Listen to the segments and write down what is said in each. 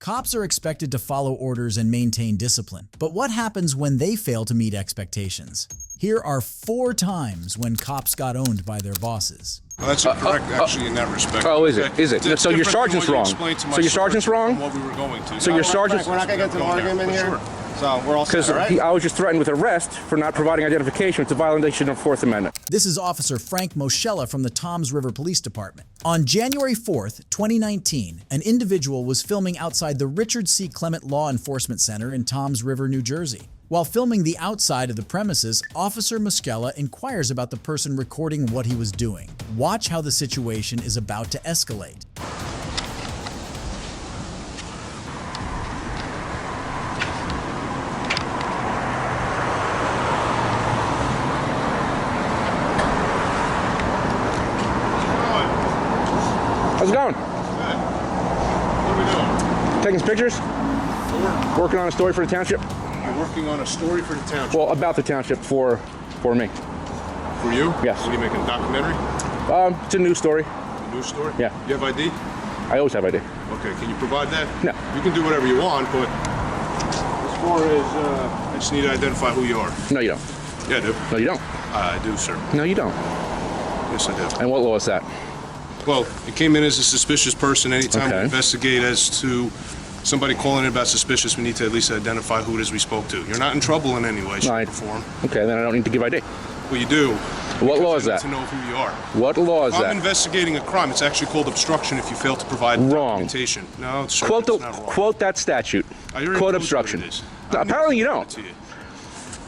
Cops are expected to follow orders and maintain discipline, but what happens when they fail to meet expectations? Here are 4 times when cops got owned by their bosses. Well, that's incorrect, actually, in that respect. Oh, is it? Is it? It's So your different than sergeant's what you wrong. explained to my So your source sergeant's wrong? from what we were going to. So your sergeant's... We're not going to get into an argument here. Sure. So we're all set, Because all right? I was just threatened with arrest for not providing identification. It's a violation of the Fourth Amendment. This is Officer Frank Moschella from the Toms River Police Department. On January 4th, 2019, an individual was filming outside the Richard C. Clement Law Enforcement Center in Toms River, New Jersey. While filming the outside of the premises, Officer Moschella inquires about the person recording what he was doing. Watch how the situation is about to escalate. How's it going? Good. What are we doing? Taking some pictures? We're Working on a story for the township? You're working on a story for the township. Well, about the township for me. For you? Yes. What are you making, a documentary? It's a news story. A news story? Yeah. You have ID? I always have ID. Okay, can you provide that? No. You can do whatever you want, but as far as, I just need to identify who you are. No, you don't. Yeah, I do. No, you don't. I do, sir. No, you don't. Yes, I do. And what law is that? Well, it came in as a suspicious person. Anytime we Okay. investigate as to somebody calling in about suspicious, we need to at least identify who it is we spoke to. You're not in trouble in any way, shape, Right. or form. Okay, then I don't need to give ID. Well, you do. What law because is I need that? to know who you are. What law is If I'm that? investigating a crime, it's actually called obstruction if you fail to provide Wrong. documentation. No, sir, Quote, it's not wrong. quote that statute. I already Quote told you obstruction. what it is. No, I'm apparently you giving don't. it to you.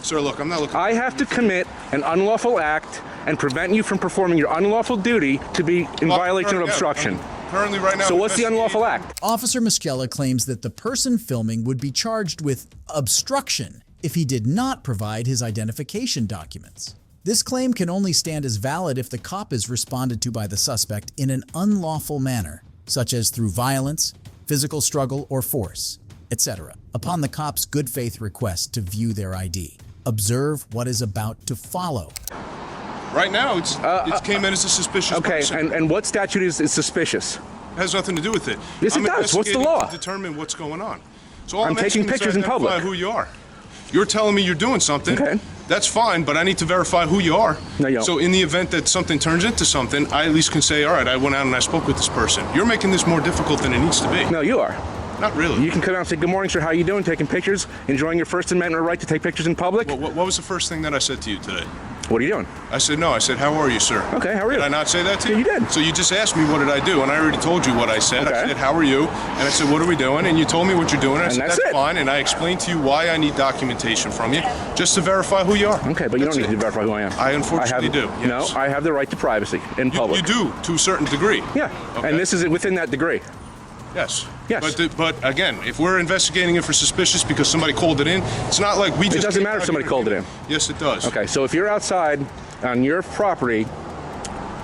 Sir, look, I'm not looking. I have to commit an unlawful act and prevent you from performing your unlawful duty to be in violation of obstruction. Currently, right now. So what's the unlawful act? Officer Moschella claims that the person filming would be charged with obstruction if he did not provide his identification documents. This claim can only stand as valid if the cop is responded to by the suspect in an unlawful manner, such as through violence, physical struggle or force, etc., upon the cop's good faith request to view their ID. Observe what is about to follow. Right now, it came in as a suspicious Okay, person. and what statute is suspicious? It has nothing to do with it. Yes, it I'm does. What's the investigating law? to determine what's going on. So all I'm taking asking is pictures in identify public. who you are. You're telling me you're doing something. Okay. That's fine, but I need to verify who you are. No, you don't. So in the event that something turns into something, I at least can say, all right, I went out and I spoke with this person. You're making this more difficult than it needs to be. No, you are. Not really. You can come out and say, good morning, sir, how you doing? Taking pictures, enjoying your First Amendment right to take pictures in public? What was the first thing that I said to you today? What are you doing? I said, no. I said, how are you, sir? Okay, how are you? Did I not say that to you? Yeah, you did. So you just asked me what did I do, and I already told you what I said. Okay. I said, how are you? And I said, what are we doing? And you told me what you're doing. And I said, that's that's it. fine. And I explained to you why I need documentation from you, just to verify who you are. Okay, but you That's don't need it. to verify who I am. I unfortunately do, yes. No, I have the right to privacy in public. You do, to a certain degree. Yeah, Okay. and this is within that degree. Yes. Yes. But again, if we're investigating it for suspicious because somebody called it in, it's not like we just... It doesn't came matter if out somebody here called it and- in. Yes, it does. Okay, so if you're outside on your property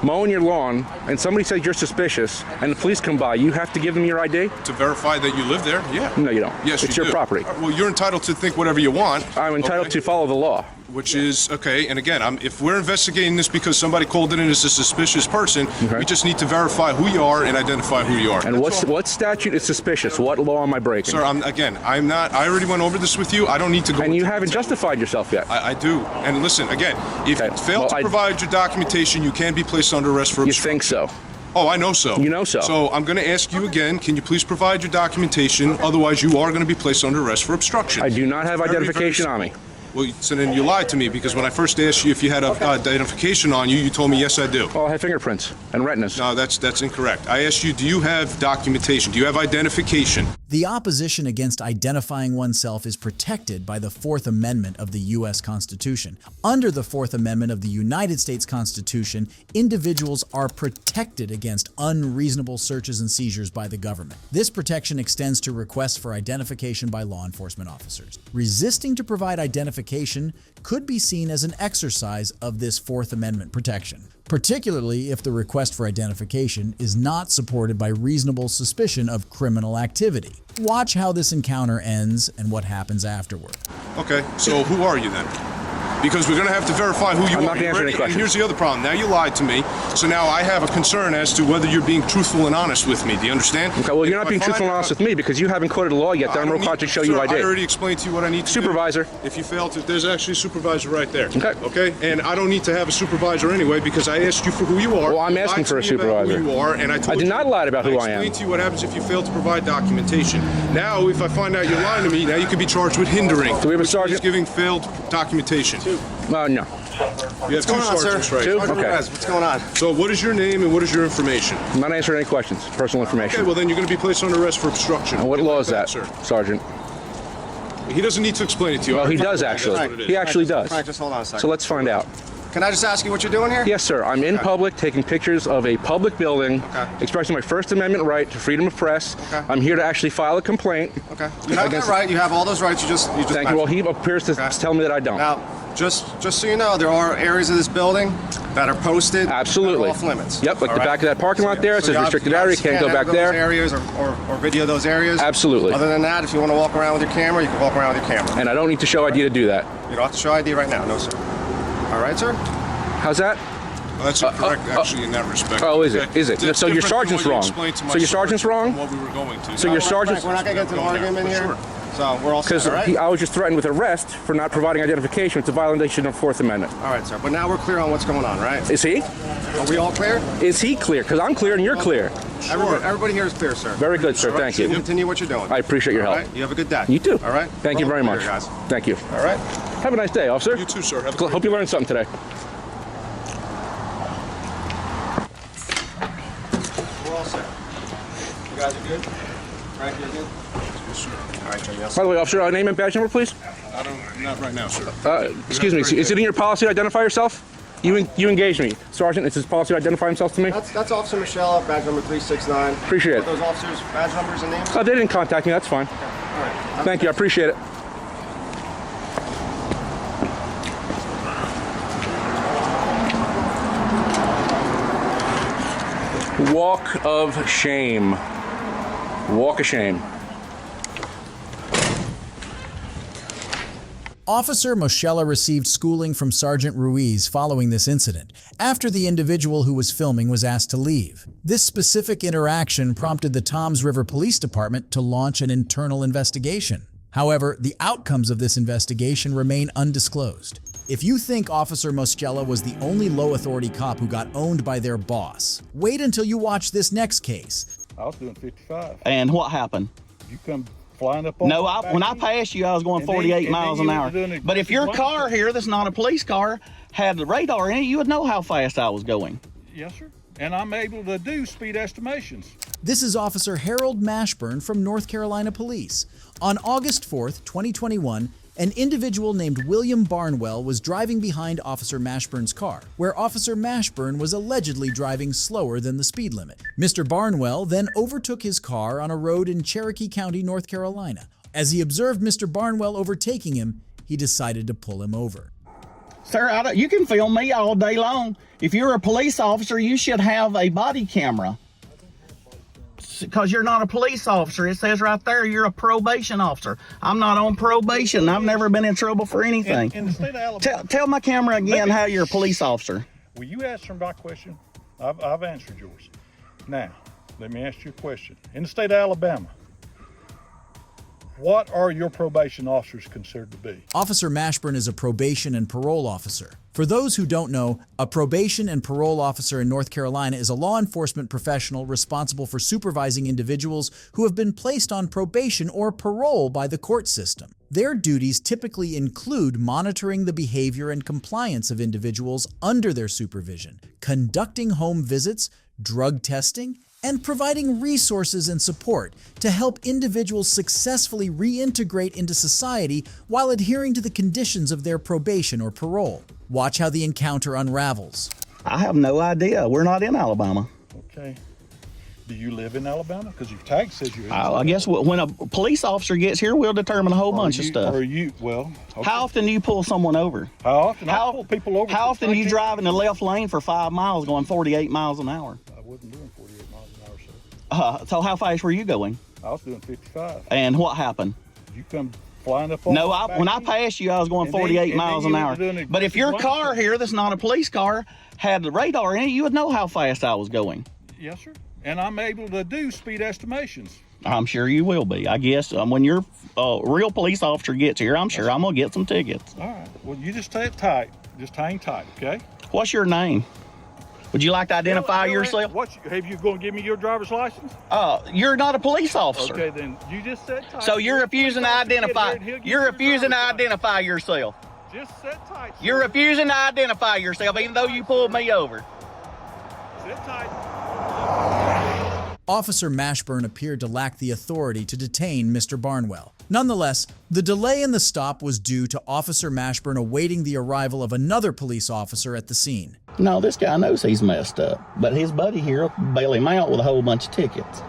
mowing your lawn and somebody says you're suspicious and the police come by, you have to give them your ID? To verify that you live there, yeah. No, you don't. Yes, It's you your do. property. Well, you're entitled to think whatever you want. I'm entitled okay? to follow the law. Which is, okay, and again, if we're investigating this because somebody called it in as a suspicious person, we just need to verify who you are and identify who you are. And That's all. what statute is suspicious? What law am I breaking? Sir, I'm not, I already went over this with you. I don't need to go And you into haven't detail. justified yourself yet. I do. And listen, again, if Okay, you fail well, to provide your documentation, you can be placed under arrest for You obstruction. think so? Oh, I know so. You know so. So I'm going to ask you again, can you please provide your documentation? Otherwise, you are going to be placed under arrest for obstruction. I do not have Very, very identification on me. simple. Well, so then you lied to me because when I first asked you if you had identification on you, you told me, yes, I do. Oh, I have fingerprints and retinas. No, that's incorrect. I asked you, do you have documentation? Do you have identification? The opposition against identifying oneself is protected by the Fourth Amendment of the U.S. Constitution. Under the Fourth Amendment of the United States Constitution, individuals are protected against unreasonable searches and seizures by the government. This protection extends to requests for identification by law enforcement officers. Resisting to provide identification could be seen as an exercise of this Fourth Amendment protection, particularly if the request for identification is not supported by reasonable suspicion of criminal activity. Watch how this encounter ends and what happens afterward. Okay, so who are you then? because we're going to have to verify who you I'm are. not going to answer any questions. And here's the other problem. Now you lied to me, so now I have a concern as to whether you're being truthful and honest with me. Do you understand? Okay, well, you're not being truthful and honest with me because you haven't quoted a law yet that I'm required to show you Sir, ID. I already explained to you what I need to Supervisor. do. If you fail to, there's actually a supervisor right there. Okay. Okay? And I don't need to have a supervisor anyway because I asked you for who you are. Well, I'm asking for a supervisor. Who you are, and I did not lie about who I am. I explained to you what happens if you fail to provide documentation. Now, if I find out you're lying to me, now you can be charged with hindering. Do we have a which sergeant? means giving failed documentation. No. You have What's going on, sir? sergeants, right? Two? Sergeant Okay. Perez, what's going on? So what is your name and what is your information? I'm not answering any questions. Personal information. Okay, well then you're going to be placed under arrest for obstruction. And what law is that, sir? Sergeant? He doesn't need to explain it to you. Well, he Already does told you actually. that's what it is. He actually does. Frank, just hold on a second. So let's find out. Can I just ask you what you're doing here? Yes, sir. I'm in public taking pictures of a public building, expressing my First Amendment right to freedom of press. Okay. I'm here to actually file a complaint. Okay. You have that right. You have all those rights. You just Thank you. mentioned. Well, he appears to tell me that I don't. Now, just so you know, there are areas of this building that are posted. Absolutely. That are off limits. Yep, like All the right? back of that parking lot there. It says you restricted area. You obviously can't go back have there. those areas or video those areas. Absolutely. Other than that, if you want to walk around with your camera, you can walk around with your camera. And I don't need to show ID to do that. You don't have to show ID right now. No, sir. All right, sir? How's that? Well, that's incorrect, actually, in that respect. Oh, is it? Okay. Is it? That's So your different than sergeant's what you wrong. explained to my So your source sergeant's wrong? from What we were going to. So your sergeant's... Frank, we're not going to get into an argument For here. sure. So we're all set, Because all right? I was just threatened with arrest for not providing identification. It's a violation of Fourth Amendment. All right, sir. But now we're clear on what's going on, right? Is he? Are we all clear? Is he clear? Because I'm clear and you're clear. Everybody here is clear, sir. Very good, sir. All right, Thank so you. Continue what you're doing. I appreciate your All help. right? You have a good day. You too. All right? Thank you We're very all much. clear, guys. Thank you. All right? Have a nice day, officer. You too, sir. Have a great Hope you learned something today. We're all set. You guys are good? Frank, you're good? Yes, sir. All right, Jimmy. By the way, officer, name and badge number, please. I don't, not right now, sir. Excuse me. Is it in your policy to identify yourself? You engaged me. Sergeant, it's his policy to identify himself to me? That's Officer Michelle, badge number 369. Appreciate it. Those officers' badge numbers and names? Oh, they didn't contact me. That's fine. All right. Thank you. I appreciate it. Walk of shame. Walk of shame. Officer Moschella received schooling from Sergeant Ruiz following this incident, after the individual who was filming was asked to leave. This specific interaction prompted the Toms River Police Department to launch an internal investigation. However, the outcomes of this investigation remain undisclosed. If you think Officer Moschella was the only low-authority cop who got owned by their boss, wait until you watch this next case. I was doing 55. And what happened? You come flying up on No, me when I back passed you, I was going And then- 48 and then miles you an were hour. doing But if your exactly car here, that's not a police car, had the radar in it, you would know how fast I was going. Yes, sir. And I'm able to do speed estimations. This is Officer Harold Mashburn from North Carolina Police. On August 4th, 2021, an individual named William Barnwell was driving behind Officer Mashburn's car, where Officer Mashburn was allegedly driving slower than the speed limit. Mr. Barnwell then overtook his car on a road in Cherokee County, North Carolina. As he observed Mr. Barnwell overtaking him, he decided to pull him over. Sir, you can film me all day long. If you're a police officer, you should have a body camera. Because you're not a police officer. It says right there you're a probation officer. I'm not on probation. I've never been in trouble for anything. In the state of Alabama. Tell my camera again how you're a police officer. Will you answer my question? I've answered yours. Now, let me ask you a question. In the state of Alabama, what are your probation officers considered to be? Officer Mashburn is a probation and parole officer. For those who don't know, a probation and parole officer in North Carolina is a law enforcement professional responsible for supervising individuals who have been placed on probation or parole by the court system. Their duties typically include monitoring the behavior and compliance of individuals under their supervision, conducting home visits, drug testing, and providing resources and support to help individuals successfully reintegrate into society while adhering to the conditions of their probation or parole. Watch how the encounter unravels. I have no idea. We're not in Alabama. Okay. Do you live in Alabama? Because your tag says you're in I guess when a police officer gets here, we'll determine a whole bunch of stuff. Well, okay. How often do you pull someone over? How often? I pull people over. How often do you I drive in the left lane for 5 miles going 48 miles an hour? wasn't doing 48 miles an hour, sir. So how fast were you going? I was doing 55. And what happened? You come flying up on No, my back when I end. passed you, I was going And then- 48 and then miles you an were doing hour. it But if your just car like- here that's not a police car had the radar in it, you would know how fast I was going. Yes, sir. And I'm able to do speed estimations. I'm sure you will be. I guess when your real police officer gets here, I'm sure I'm going to get some tickets. All right. Well, you just stay tight. Just hang tight, okay? What's your name? Would you like to identify yourself? Have you going to give me your driver's license? You're not a police officer. Okay, then you just sit tight. So you're refusing to identify. You're refusing to identify yourself. Just sit tight. You're refusing to identify yourself, even though you pulled me over. Sit tight. Officer Mashburn appeared to lack the authority to detain Mr. Barnwell. Nonetheless, the delay in the stop was due to Officer Mashburn awaiting the arrival of another police officer at the scene. No, this guy knows he's messed up, but his buddy here will bail him out with a whole bunch of tickets.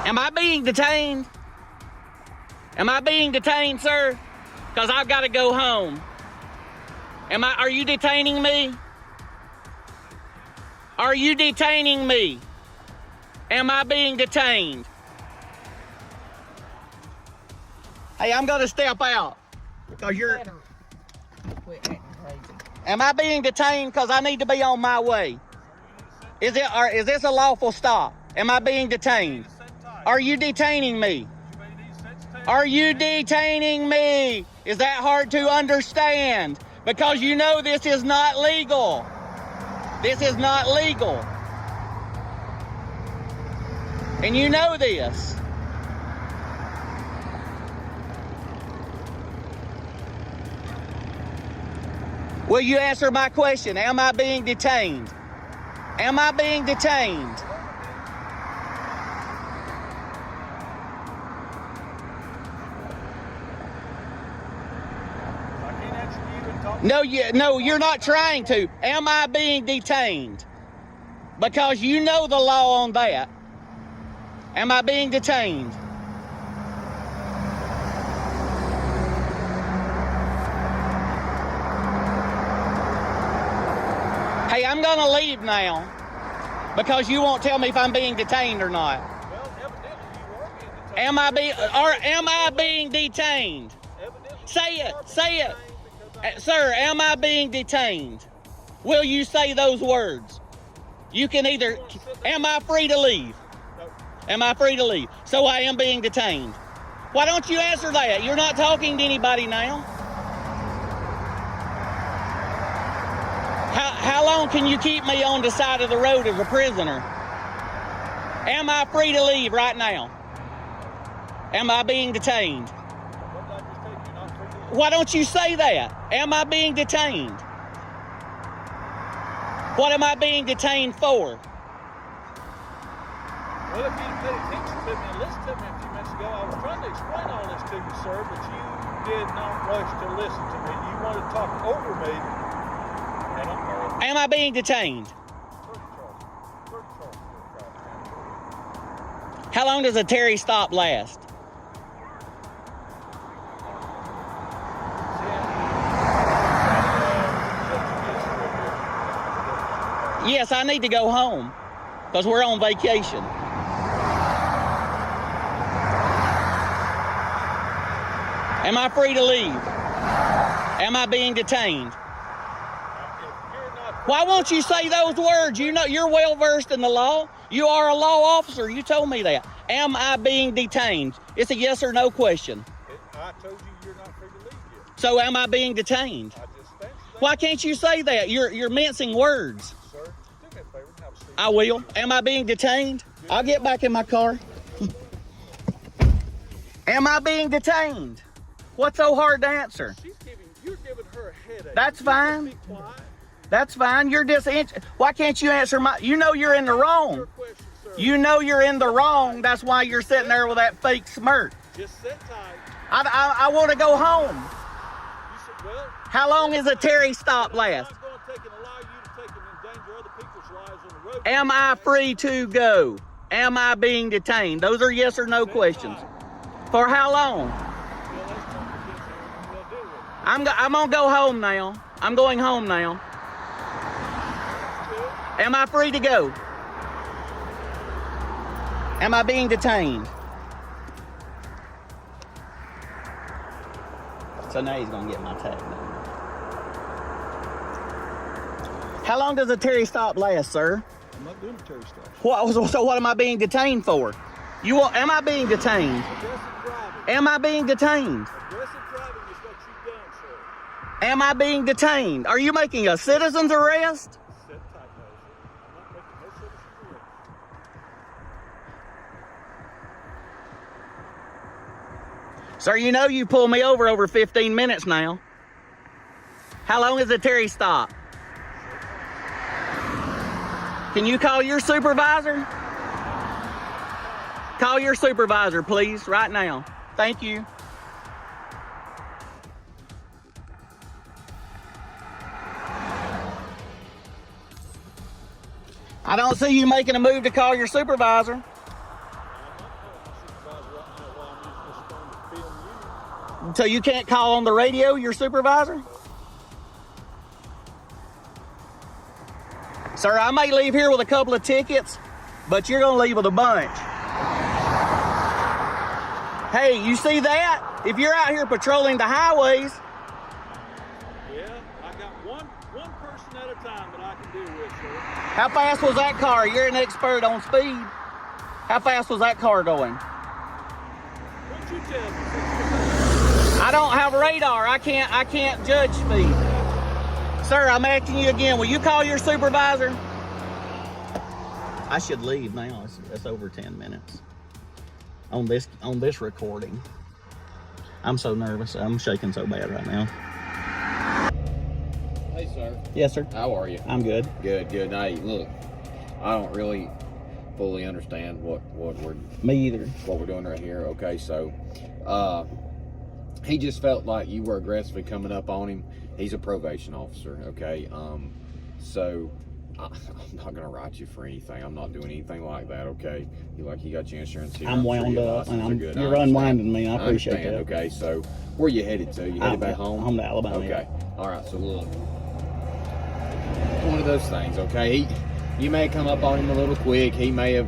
Am I being detained? Am I being detained, sir? Because I've got to go home. Are you detaining me? Are you detaining me? Am I being detained? Hey, I'm going to step out because you're... Quit acting crazy. Am I being detained because I need to be on my way? Is this a lawful stop? Am I being detained? Are you detaining me? Are you detaining me? Is that hard to understand? Because you know this is not legal. This is not legal. And you know this. Will you answer my question? Am I being detained? Am I being detained? No, you're not trying to. Am I being detained? Because you know the law on that. Am I being detained? Hey, I'm going to leave now because you won't tell me if I'm being detained or not. Well, evidently you are being detained. Am I being detained? Say it. Say it. Sir, am I being detained? Will you say those words? You can either... Am I free to leave? Am I free to leave? So I am being detained. Why don't you answer that? You're not talking to anybody now. How long can you keep me on the side of the road as a prisoner? Am I free to leave right now? Am I being detained? Why don't you say that? Am I being detained? What am I being detained for? Well, if you'd paid attention to me and listened to me a few minutes ago, I was trying to explain all this to you, sir, but you did not wish to listen to me. You wanted to talk over me. And am I being detained? How long does a Terry stop last? Yes, I need to go home because we're on vacation. Am I free to leave? Am I being detained? Why won't you say those words? You know, you're well versed in the law. You are a law officer. You told me that. Am I being detained? It's a yes or no question. I told you you're not free to leave yet. So am I being detained? I just answered that. Why can't you say that? You're mincing words. Sir, do me a favor and have a seat. I will. Am I being detained? I'll get back in my car. Am I being detained? What's so hard to answer? You're giving her a headache. That's fine. Be quiet. That's fine. You're just... Why can't you answer my... You know you're in the wrong. Your question, sir. You know you're in the wrong. That's why you're sitting there with that fake smirk. Just sit tight. I want to go home. You said, well, How long is a Terry stop last? I'm not going to take and allow you to take an Am I free to go? Am I being detained? Those are yes or no questions. For how long? I'm gonna go home now. I'm going home now. Am I free to go? Am I being detained? So now he's gonna get my tag number. How long does a Terry stop last, sir? I'm not doing a Terry stop. So what am I being detained for? Am I being detained? Aggressive driving. Am I being detained? Aggressive driving is what you've done, sir. Am I being detained? Are you making a citizen's arrest? Set type of. I'm not making no citizen's arrest. Sir, you know you pulled me over 15 minutes now. How long is the Terry stop? Can you call your supervisor? Call your supervisor, please, right now. Thank you. I don't see you making a move to call your supervisor. So you can't call on the radio your supervisor? Sir, I may leave here with a couple of tickets, but you're gonna leave with a bunch. Hey, you see that? If you're out here patrolling the highways. Yeah, I got one person at a time that I can deal with, sir. How fast was that car? You're an expert on speed. How fast was that car going? What'd you tell me? I don't have radar. I can't judge speed. Sir, I'm asking you again. Will you call your supervisor? I should leave now. It's over 10 minutes on this recording. I'm so nervous. I'm shaking so bad right now. Hey, sir. Yes, sir. How are you? I'm good. Good. Hey, look, I don't really fully understand what we're Me either. doing right here. Okay, so he just felt like you were aggressively coming up on him. He's a probation officer. Okay, so I'm not gonna write you for anything. I'm not doing anything like that. Okay, you got your insurance here. I'm wound up, and you're unwinding me. I appreciate that. Okay, so where you headed to? You headed back home? Home to Alabama. Okay. All right. So look, one of those things. Okay, you may come up on him a little quick. He may have,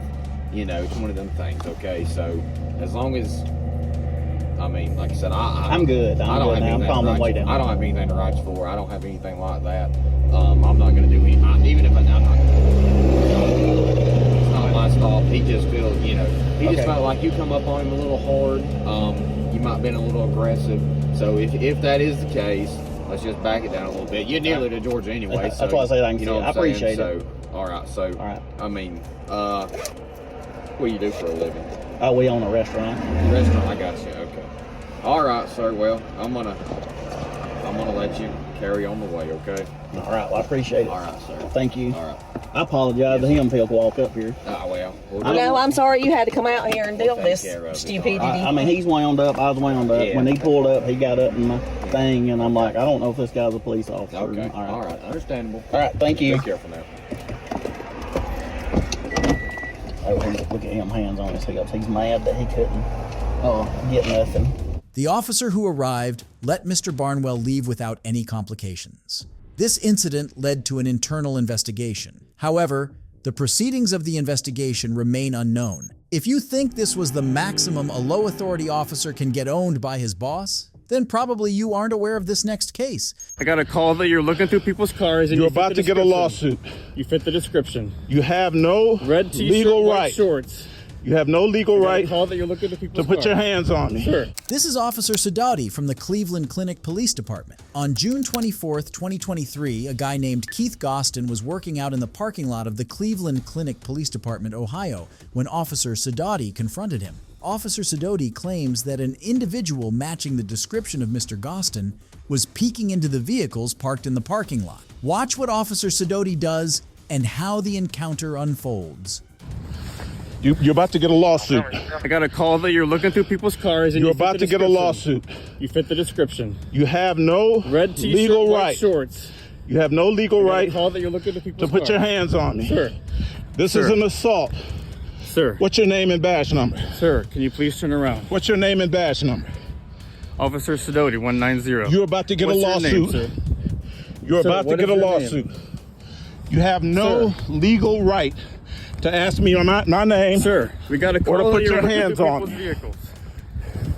it's one of them things. Okay, so as long as, I mean, like I said, I'm good. I'm good now. I'm calm my way down. I don't have anything to write you for. I don't have anything like that. I'm not going to do anything. Even if I'm not going to. It's not my fault. He just feels, he just felt like you come up on him a little hard. You might have been a little aggressive. So if that is the case, let's just back it down a little bit. You're nearly to Georgia anyway. So, that's why I say I can see it. I appreciate it. So, all right. I mean, what do you do for a living? We own a restaurant. Restaurant, I got you. Okay. All right, sir. Well, I'm gonna let you carry on the way. Okay. All right. Well, I appreciate it. All right, sir. Thank you. All right. I apologize to him. He'll walk up here. No, I'm sorry you had to come out here and deal with this stupidity. I mean, he's wound up. I was wound up. Yeah. When he pulled up, he got up in my thing, and I'm like, I don't know if this guy's a police officer. Okay. All right. Understandable. All right. Thank you. Be careful now. Oh, look at him, hands on his hips. He's mad that he couldn't get nothing. The officer who arrived let Mr. Barnwell leave without any complications. This incident led to an internal investigation. However, the proceedings of the investigation remain unknown. If you think this was the maximum a low authority officer can get owned by his boss, then probably you aren't aware of this next case. I got a call that you're looking through people's cars and you're about to get a lawsuit. You fit the description. You have no red t-shirt, legal white right. shorts. You have no legal right call that you're looking through people's to put cars. your hands on me. Sure. This is Officer Sadati from the Cleveland Clinic Police Department. On June 24th, 2023, a guy named Keith Gostin was working out in the parking lot of the Cleveland Clinic Police Department, Ohio, when Officer Sadati confronted him. Officer Sadoti claims that an individual matching the description of Mr. Gostin was peeking into the vehicles parked in the parking lot. Watch what Officer Sadoti does and how the encounter unfolds. You're about to get a lawsuit. I got a call that you're looking through people's cars and you're about to get a lawsuit. You fit the description. You have no red t-shirt, legal white right. shorts. You have no legal right call that you're looking through people's to put cars. your hands on me. Sure. This Sir. is an assault. Sir. What's your name and badge number? Sir, can you please turn around? What's your name and badge number? Officer Sidoti, 190. You're about to get What's a your lawsuit. name, sir? You're Sir, about to what get is a your lawsuit. name? You have no Sir. legal right to ask me my name. Sir, we got a call Or to that put you're your looking hands through on people's me. vehicles.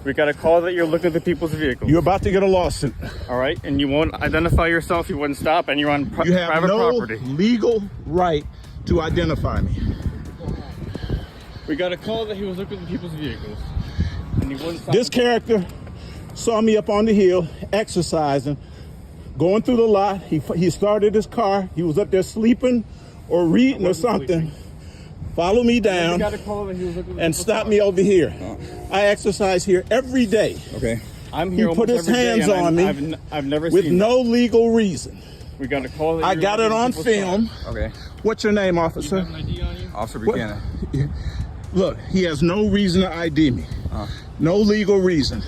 We got a call that you're looking through people's vehicles. You're about to get a lawsuit. All right, and you won't identify yourself. You wouldn't stop, and you're on You have private no property. legal right to identify me. We got a call that he was looking through people's vehicles, and you wouldn't stop. This character saw me up on the hill exercising, going through the lot. He started his car. He was up there sleeping or reading or something. Follow me We down got a call that he was looking through and people's stop cars. me over here. I exercise here every day Okay. I'm He here. put almost his every day, hands and on me I've never with seen no legal reason. that. We got a call that I you're got it looking on through people's film. cars. Okay. What's your name, You officer? have an ID on you? Officer What- Buchanan. Look, he has no reason to ID me. No legal reason.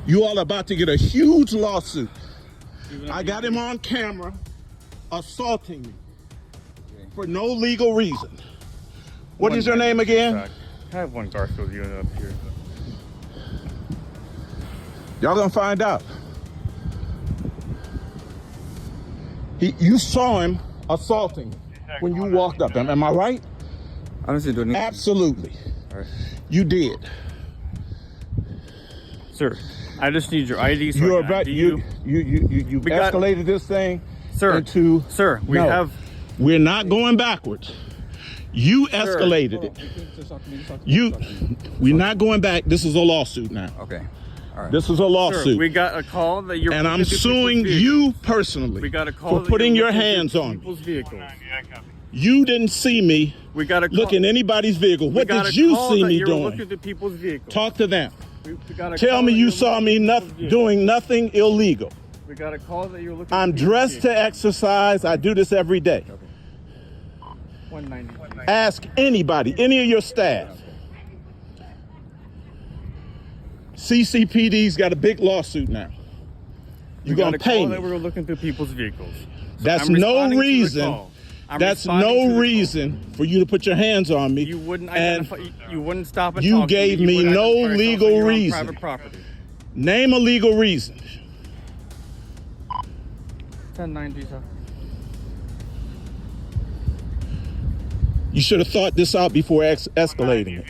You all about to get a huge lawsuit. I got him on camera assaulting me for no legal reason. What is your name again? I have one Garfield unit up here. Y'all gonna find out. You saw him assaulting when you walked up. Am I right? I don't see doing anything. Absolutely. All right. You did. Sir, I just need your ID. So You're I can about ID you We got- escalated this thing Sir, into sir, we No. have. We're not going backwards. You escalated it. We're not going back. This is a lawsuit now. Okay. All right. This is a Sir, lawsuit. we got a call that you're. And I'm looking through suing people's you vehicles. personally We got a call for that putting you're your looking hands through on me. people's vehicles. You didn't see me We got a call. look in anybody's vehicle. we What got did a you call see that me you're doing? Looking through people's vehicles. Talk to them. We got a Tell call me that you you're saw looking me through people's vehicles. doing nothing illegal. We got a call that you're looking. I'm through people's dressed to exercise. I do this every day. vehicles. 190. Ask anybody, any of your staff. CCPD's got a big lawsuit now. You're We got gonna a pay call me. that we were looking through people's vehicles. So That's I'm no responding to the reason. call. I'm That's responding to no the call. reason for you to put your hands on me. You wouldn't and identify. You wouldn't stop and you talk to gave You me wouldn't no identify yourself, legal so you're on reason. Private property. name a legal reason. 1090, sir. You should have thought this out before escalating it.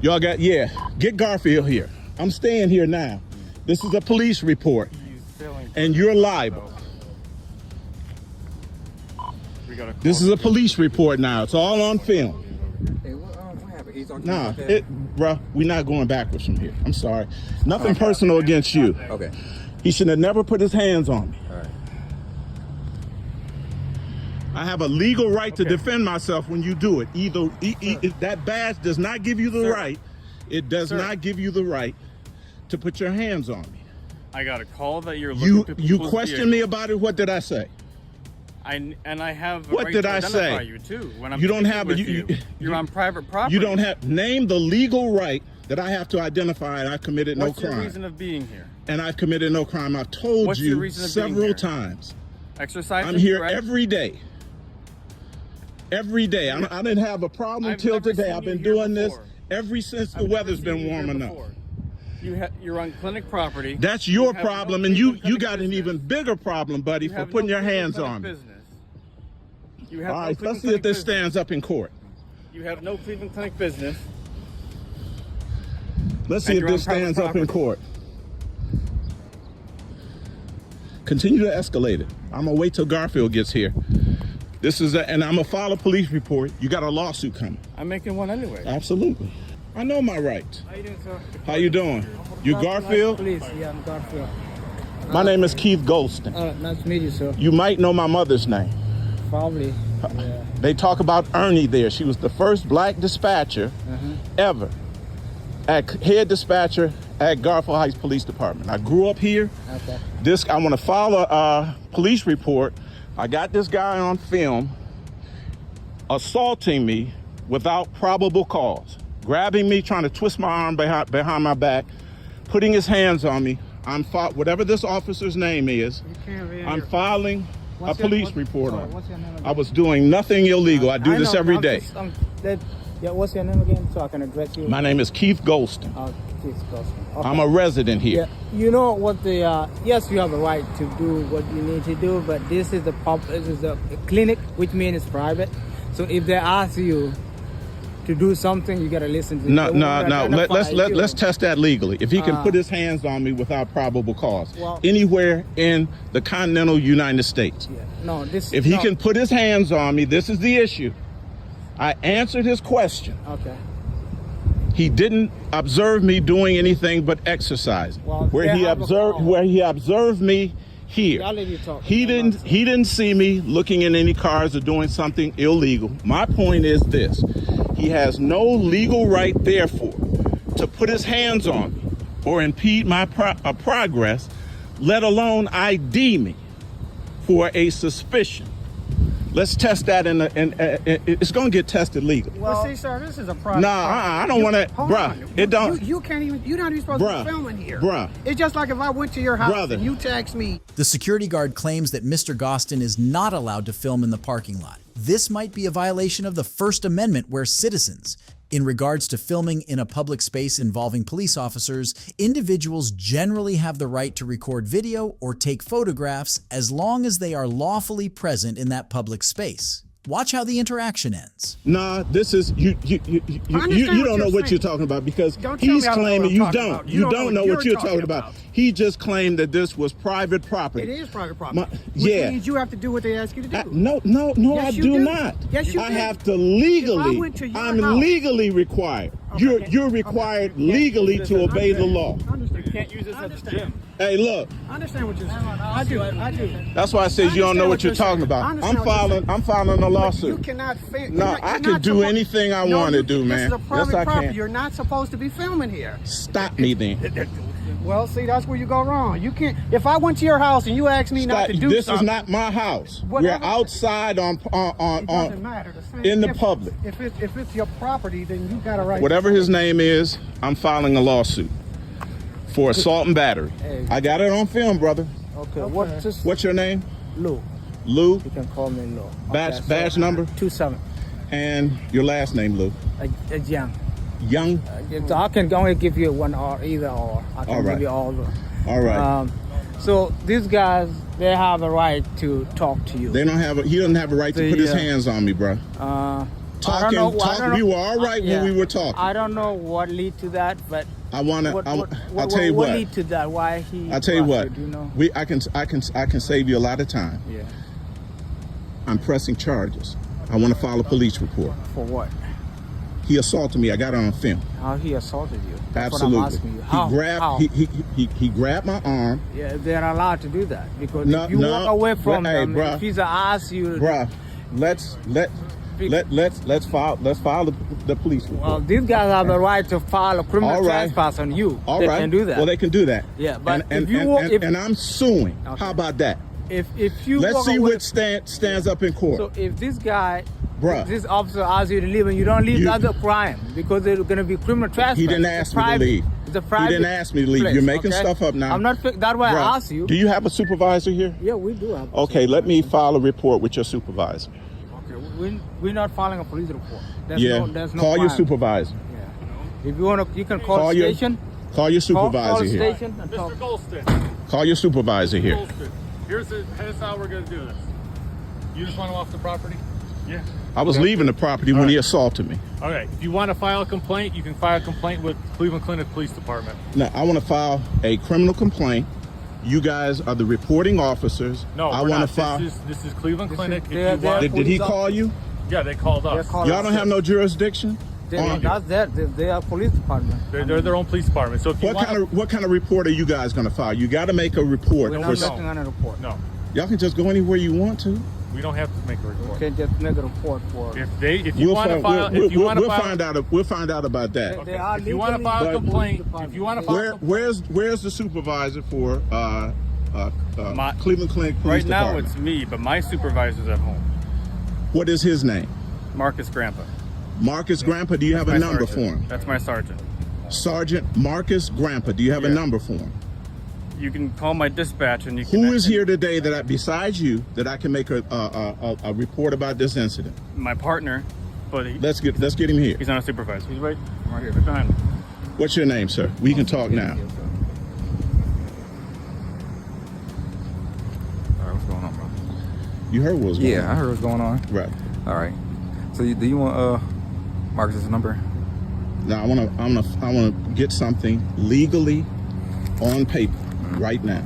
Y'all got, get Garfield here. I'm staying here now. This is a police report, and you're liable. This is a police report now. It's all on film. Hey, what happened? He's on Nah, camera. bruh, we're not going backwards from here. I'm sorry. Nothing personal against you. Okay. He should have never put his hands on me. All right. I have a legal right to defend myself when you do it. Either if that badge does not give you the right, it does not give you the right to put your hands on me. I got a call that you're looking through You people's questioned me vehicles. about it. What did I say? And I have a What right did to I identify say? you too. When I'm You don't speaking have with you- you're on private property. You don't have name the legal right that I have to identify, and I've committed What's no your crime. reason of being here? And I've committed no crime. I've told What's your you reason of being several here? times. Exercising. I'm here correct? every day. Every day. I didn't have a problem I've till never today. seen I've you been here doing this before. ever since the I've never weather's seen been you here warm enough. before. You're on clinic property. That's your You have no problem, and you Cleveland got Clinic an even business. bigger problem, buddy, You for have putting no your Cleveland hands Clinic on me. business. You have All no right, Cleveland let's see if Clinic this business. stands up in court. You have no Cleveland Clinic business. Let's see And if you're on this private stands up in property. court. Continue to escalate it. I'm gonna wait till Garfield gets here. And I'm gonna file a police report. You got a lawsuit coming. I'm making one anyway. Absolutely. I know my rights. How you doing, sir? How you doing? You Garfield? Please, yeah, I'm Garfield. My name is Keith Golston. Nice to meet you, sir. You might know my mother's name. Probably. Yeah. They talk about Ernie there. She was the first black dispatcher ever, head dispatcher at Garfield Heights Police Department. I grew up here. Okay. I want to file a police report. I got this guy on film assaulting me without probable cause, grabbing me, trying to twist my arm behind my back, putting his hands on me. Whatever this officer's name is, I'm filing a police report sorry, on what's your name again? I was doing nothing illegal. I do this know, every I'm day. just- yeah, what's your name again, so I can address you? My name is Keith Golston. Keith Golston. Okay. I'm a resident here. Yeah, you know what the yes, you have a right to do what you need to do, but this is this is a clinic, which means it's private. So if they ask you to do something, you gotta listen to. No. Let's test that legally. If he can put his hands on me without probable cause, Well- anywhere in the continental United States. Yeah, no, this. If he can put his hands on me, this is the issue. I answered his question. Okay. He didn't observe me doing anything but exercising. Well, where he observed me here. I'll let you talk. He didn't see me looking in any cars or doing something illegal. My point is this: he has no legal right, therefore, to put his hands on me or impede my progress, let alone ID me for a suspicion. Let's test that, and it's going to get tested legally. Well, see, sir, this is a private. Nah, I don't want to, bruh. It don't. You can't even. You're not even supposed to be filming here, bruh. It's just like if I went to your house and you text me. The security guard claims that Mr. Gostin is not allowed to film in the parking lot. This might be a violation of the First Amendment, where citizens, in regards to filming in a public space involving police officers, individuals generally have the right to record video or take photographs as long as they are lawfully present in that public space. Watch how the interaction ends. Nah, this is you don't know what you're talking about, because he's claiming you don't. You don't know what you're talking about. He just claimed that this was private property. It is private property. Which means you have to do what they ask you to do. No, Yes, I you do not. Yes, you I do. have to legally. If I went to your I'm house- legally required. You're required legally to obey the law. You can't use this at the gym. Hey, look. I understand what you're saying. I do. That's why I say you don't know what you're talking about. I'm filing a lawsuit. You cannot film. No, I can do anything I want to do, man. This is a private Yes, I property. can. You're not supposed to be filming here. Stop me then. Well, see, that's where you go wrong. You can't. If I went to your house and you asked me not to do This something, is not my house. Whatever. We're outside it doesn't matter. in the public. If it's your property, then you got a right. Whatever his name is, I'm filing a lawsuit for assault and battery. Hey. I got it on film, brother. Okay. What's your name? Lou? Lou. You can call me Lou. Badge number? 27. And your last name, Lou? Young. Young? I can only give you one or either or. I can give you all the. All right. So these guys, they have a right to talk to you. He doesn't have a right to put his hands on me, bro. You were all right when we were talking. I don't know what lead to that, but I'll tell you what what. lead to that? Why he? I'll tell you what. You know? I can save you a lot of time. Yeah. I'm pressing charges. I want to file a police report. For what? He assaulted me. I got it on film. How he assaulted you? That's Absolutely. what I'm asking you. How? He grabbed my arm. Yeah, they're allowed to do that because if you walk away from them, if he's asked you. Bruh, let's file the police report. Well, these guys have the right to file a criminal trespass on you. They can do that. Well, they can do that. Yeah, but and I'm suing. Okay. How about that? If you let's see what stands up in court. So if this guy, bruh, this officer asks you to leave and you don't leave, that's a crime because they're going to be criminal trespass. He didn't ask me to leave. It's a private. He didn't ask me to leave. Place, You're making stuff up now. I'm not. That's why I asked you. Do you have a supervisor here? Yeah, we do have. Okay, let me file a report with your supervisor. Okay, we're not filing a police report. There's no call your crime. supervisor. Yeah. If you want to, you can call the station. Call your supervisor here. Station and Mr. Golston. Call your supervisor here. Golston. Here's how we're going to do this. You just want him off the property? Yeah. I was leaving the property when he assaulted me. Okay. If you want to file a complaint, you can file a complaint with Cleveland Clinic Police Department. No, I want to file a criminal complaint. You guys are the reporting officers. No, I want to file. This is Cleveland Clinic. Did he call you? Yeah, they called us. Y'all don't have no jurisdiction? That's they are police department. They're their own police department. So if what kind of report are you guys going to file? You got to make a report. We're not making a report. No. Y'all can just go anywhere you want to. We don't have to make a report. You can just make a report for. If you want to file, we'll find out about that. Okay. If you want to file a complaint, where's the supervisor for Cleveland Clinic Police Department? Right now it's me, but my supervisor's at home. What is his name? Marcus Grandpa. Marcus Grandpa, do you have a number for him? That's my sergeant. Sergeant Marcus Grandpa, do you have a number for him? You can call my dispatch and you can... Who is here today that besides you that I can make a report about this incident? My partner, but let's get him here. He's not a supervisor. He's right here, right behind me. What's your name, sir? We can talk now. All right, what's going on, bro? You heard what was going on? Yeah, I heard what's going on. Right. All right. So do you want Marcus's number? Now I wanna get something legally on paper right now.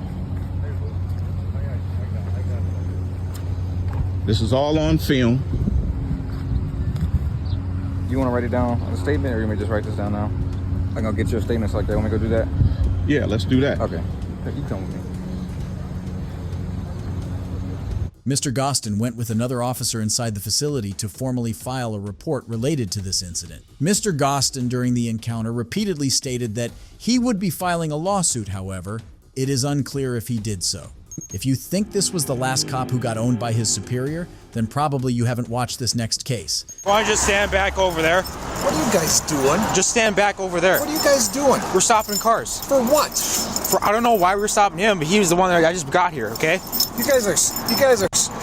This is all on film. You want to write it down on a statement, or you may just write this down now? I'm gonna get your statements like that. Want me to go do that? Yeah, let's do that. Okay. You come with me. Mr. Gostin went with another officer inside the facility to formally file a report related to this incident. Mr. Gostin, during the encounter, repeatedly stated that he would be filing a lawsuit. However, it is unclear if he did so. If you think this was the last cop who got owned by his superior, then probably you haven't watched this next case. Why don't you just stand back over there? What are you guys doing? Just stand back over there. What are you guys doing? We're stopping cars. For what? I don't know why we're stopping him, but he was the one that I just got here, okay? You guys are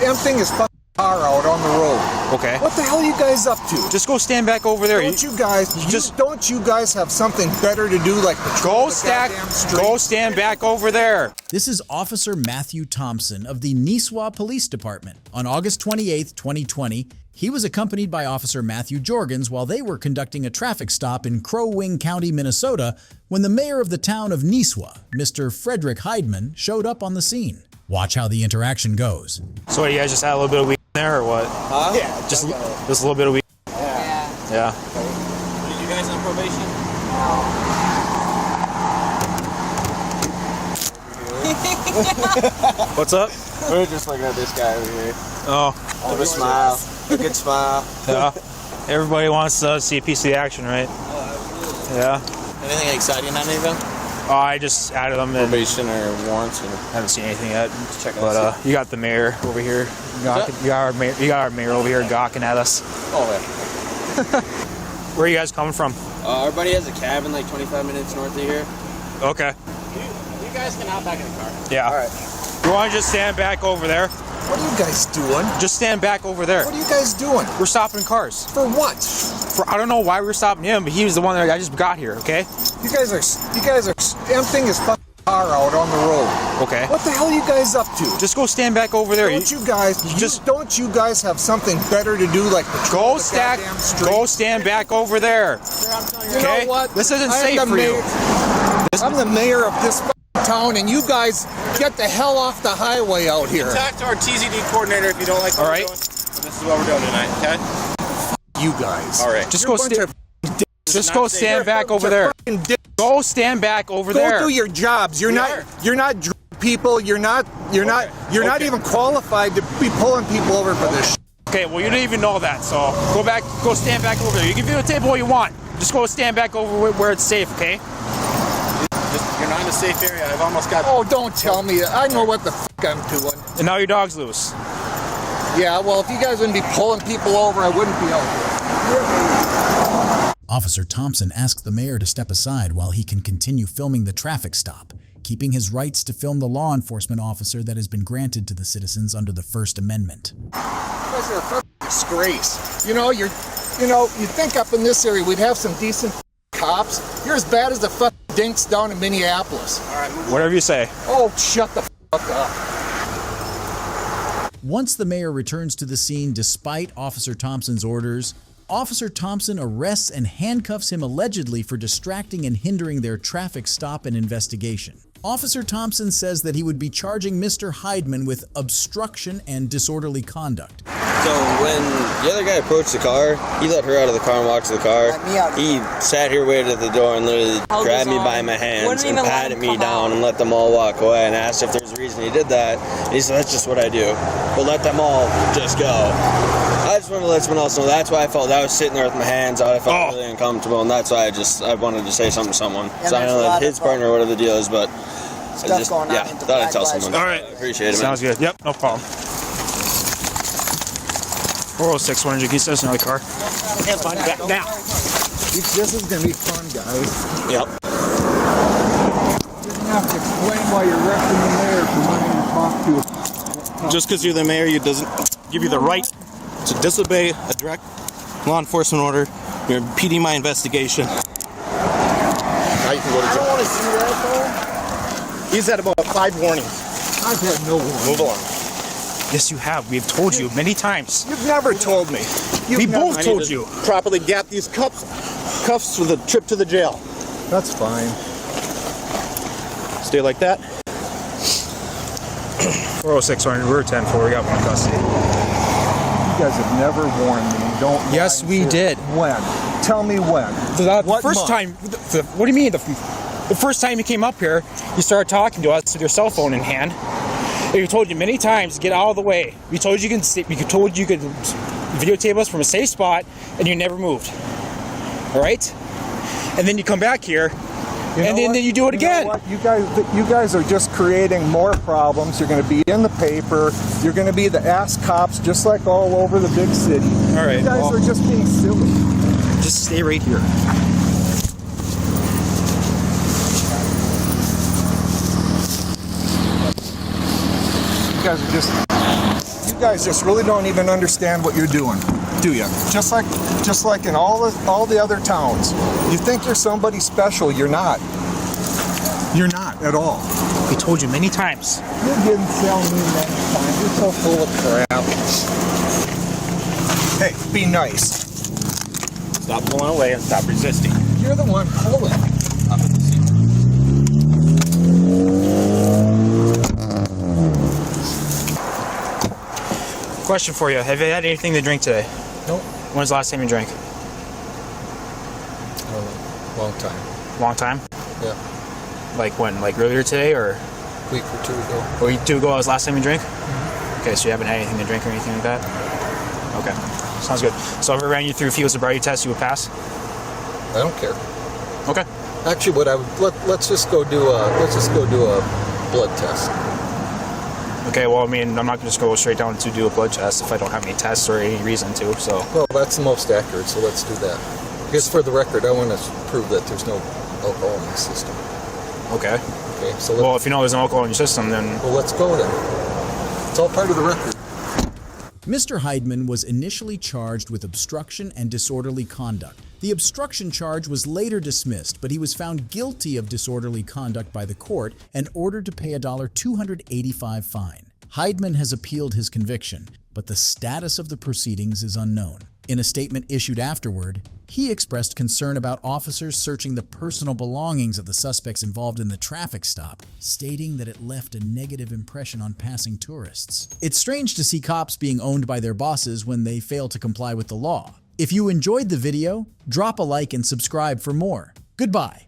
emptying his fucking car out on the road. Okay. What the hell are you guys up to? Just go stand back over there. Don't you guys have something better to do, like patrol the goddamn street? Go stand back over there. This is Officer Matthew Thompson of the Nisswa Police Department. On August 28, 2020, he was accompanied by Officer Matthew Jorgens while they were conducting a traffic stop in Crow Wing County, Minnesota, when the mayor of the town of Nisswa, Mr. Frederick Heidman, showed up on the scene. Watch how the interaction goes. So what, you guys just had a little bit of weed in there or what? Huh? Yeah. Just a little bit of weed? Yeah. Are you guys on probation? What's up? We're just looking at this guy over here. Oh. Have a smile. A good smile. Yeah. Everybody wants to see a piece of the action, right? Yeah. Anything exciting on anything? Oh, I just added them in. Probation or warrants? Or... Haven't seen anything yet. Check But you got the mayor over here. You got our mayor over here gawking at us. Oh, yeah. Where are you guys coming from? Our buddy has a cabin like 25 minutes north of here. Okay. You guys can hop back in the car. Yeah. All right. You want to just stand back over there? What are you guys doing? Just stand back over there. What are you guys doing? We're stopping cars. For what? I don't know why we're stopping him, but he was the one that I just got here, okay? You guys are emptying his fucking car out on the road. Okay. What the hell are you guys up to? Just go stand back over there. Don't you guys have something better to do, like patrol the goddamn street? Go stand back over there. You know what? This isn't safe for you. I'm the mayor of this town, and you guys get the hell off the highway out here. Talk to our TZD coordinator if you don't like what we're doing. And this is what we're doing tonight, okay? You guys. All right. Just go stand back over there. Go stand back over there. Go do your jobs. You're not drug people. You're not even qualified to be pulling people over for this. Okay, well you didn't even know that, so go stand back over there. You can videotape all you want. Just go stand back over where it's safe, okay? You're not in a safe area. I've almost got... Oh, don't tell me that. I know what the fuck I'm doing. And now your dog's loose. Yeah, well, if you guys wouldn't be pulling people over, I wouldn't be out here. Officer Thompson asked the mayor to step aside while he can continue filming the traffic stop, keeping his rights to film the law enforcement officer that has been granted to the citizens under the First Amendment. You guys are a fucking disgrace. You think up in this area we'd have some decent cops? You're as bad as the fucking dinks down in Minneapolis. All right, whatever you say. Oh, shut the fuck up. Once the mayor returns to the scene despite Officer Thompson's orders, Officer Thompson arrests and handcuffs him allegedly for distracting and hindering their traffic stop and investigation. Officer Thompson says that he would be charging Mr. Heidman with obstruction and disorderly conduct. So when the other guy approached the car, he let her out of the car and walked to the car. He sat here, waited at the door, and literally grabbed me by my hands and patted me down and let them all walk away and asked if there's a reason he did that. And he said, that's just what I do. But let them all just go. I just wanted to let someone else know. That's why I felt I was sitting there with my hands out. I felt really uncomfortable, and that's why I wanted to say something to someone. So I know that his partner or whatever the deal is, but I just, thought I'd tell someone. All right. I appreciate it, man. Sounds good. Yep, no problem. 406, 100, get us another car. Back now. This is going to be fun, guys. Yep. have to explain why you're arresting the mayor for wanting to talk to. Just because you're the mayor, it doesn't give you the right to disobey a direct law enforcement order. You're impeding my investigation. Now you can go to jail. I don't want to see that, though. He's had about 5 warnings. I've had no warnings. Move along. Yes, you have. We've told you many times. You've never told me. We both told you. Properly gap these cuffs for the trip to the jail. That's fine. Stay like that. 406 on Route 10-4. We got one custody. You guys have never warned me. Don't. Yes, we did. When? Tell me when. The first time. What do you mean? The first time you came up here, you started talking to us with your cell phone in hand. And we told you many times to get out of the way. We told you you could videotape us from a safe spot, and you never moved. All right? And then you come back here, and then you do it again. You guys are just creating more problems. You're going to be in the paper. You're going to be the ass cops, just like all over the big city. All right. You guys are just being silly. Just stay right here. You guys just really don't even understand what you're doing, do you? Just like in all the other towns. You think you're somebody special, you're not. You're not at all. We told you many times. You didn't tell me many times. You're so full of crap. Hey, be nice. Stop pulling away and stop resisting. You're the one pulling. Question for you. Have you had anything to drink today? Nope. When's the last time you drank? Long time. Long time? Yeah. Like when? Like earlier today or? A week or 2 ago. A week or 2 ago was the last time you drank? Okay, so you haven't had anything to drink or anything like that? Okay. Sounds good. So if I ran you through a field sobriety test, you would pass? I don't care. Okay. Actually, what I would let's just go do a blood test. Okay, well, I mean, I'm not just going to go straight down to do a blood test if I don't have any tests or any reason to, so. Well, that's the most accurate, so let's do that. Because for the record, I want to prove that there's no alcohol in the system. Okay. Okay, so well, if you know there's no alcohol in your system, then. Well, let's go then. It's all part of the record. Mr. Heidman was initially charged with obstruction and disorderly conduct. The obstruction charge was later dismissed, but he was found guilty of disorderly conduct by the court and ordered to pay a $285 fine. Heidman has appealed his conviction, but the status of the proceedings is unknown. In a statement issued afterward, he expressed concern about officers searching the personal belongings of the suspects involved in the traffic stop, stating that it left a negative impression on passing tourists. It's strange to see cops being owned by their bosses when they fail to comply with the law. If you enjoyed the video, drop a like and subscribe for more. Goodbye.